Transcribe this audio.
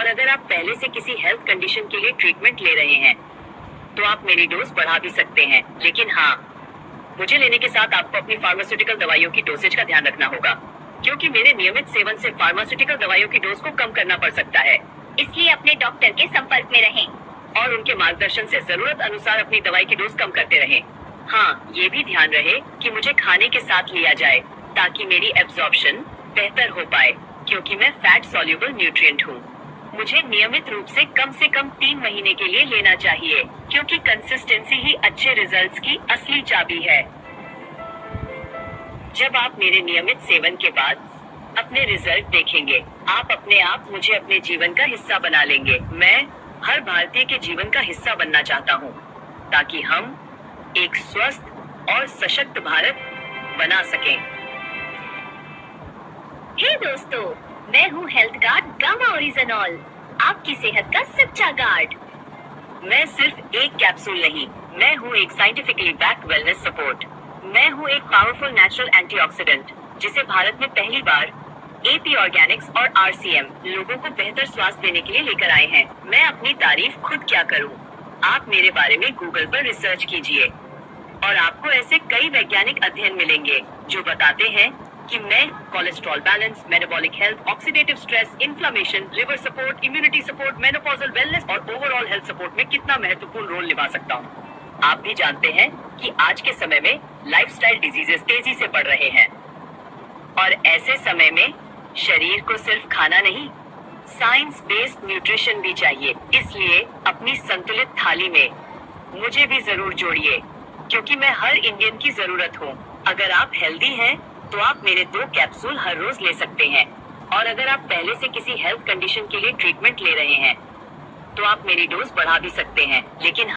और अगर आप पहले से किसी हेल्थ कंडीशन के लिए ट्रीटमेंट ले रहे हैं तो आप मेरी डोज बढ़ा भी सकते हैं, लेकिन हाँ, मुझे लेने के साथ आपको अपनी फार्मास्यूटिकल दवाइयों की डोसेज का ध्यान रखना होगा, क्योंकि मेरे नियमित सेवन से फार्मास्यूटिकल दवाइयों की डोज को कम करना पड़ सकता है। इसलिए अपने डॉक्टर के संपर्क में रहें और उनके मार्गदर्शन से जरूरत अनुसार अपनी दवाई की डोज कम करते रहें। हाँ, ये भी ध्यान रहे कि मुझे खाने के साथ लिया जाए ताकि मेरी एब्जॉर्प्शन बेहतर हो पाए, क्योंकि मैं फैट सॉल्युबल न्यूट्रिएंट हूँ। मुझे नियमित रूप से कम 3 महीने के लिए लेना चाहिए, क्योंकि कंसिस्टेंसी ही अच्छे रिजल्ट्स की असली चाबी है। जब आप मेरे नियमित सेवन के बाद अपने रिजल्ट देखेंगे, आप अपने आप मुझे अपने जीवन का हिस्सा बना लेंगे। मैं हर भारतीय के जीवन का हिस्सा बनना चाहता हूँ, ताकि हम एक स्वस्थ और सशक्त भारत बना सकें। हे दोस्तों, मैं हूँ हेल्थ गार्ड गामा ओरिजिनॉल, आपकी सेहत का सच्चा गार्ड। मैं सिर्फ एक कैप्सूल नहीं, मैं हूँ एक साइंटिफिकली बैक्ड वेलनेस सपोर्ट। मैं हूँ एक पावरफुल नेचुरल एंटीऑक्सीडेंट, जिसे भारत में पहली बार एपी ऑर्गेनिक्स और आरसीएम लोगों को बेहतर स्वास्थ्य देने के लिए लेकर आए हैं। मैं अपनी तारीफ खुद क्या करूं? आप मेरे बारे में गूगल पर रिसर्च कीजिए और आपको ऐसे कई वैज्ञानिक अध्ययन मिलेंगे जो बताते हैं कि मैं cholesterol balance, metabolic health, oxidative stress, inflammation, liver support, immunity support, menopausal wellness और ओवरऑल हेल्थ सपोर्ट में कितना महत्वपूर्ण रोल निभा सकता हूँ। आप भी जानते हैं कि आज के समय में लाइफस्टाइल डिजीजेस तेजी से बढ़ रहे हैं और ऐसे समय में शरीर को सिर्फ खाना नहीं, साइंस बेस्ड न्यूट्रिशन भी चाहिए। इसलिए अपनी संतुलित थाली में मुझे भी जरूर जोड़िए, क्योंकि मैं हर इंडियन की जरूरत हूँ। अगर आप हेल्दी हैं तो आप मेरे 2 कैप्सूल हर रोज ले सकते हैं, और अगर आप पहले से किसी हेल्थ कंडीशन के लिए ट्रीटमेंट ले रहे हैं तो आप मेरी डोज बढ़ा भी सकते हैं, लेकिन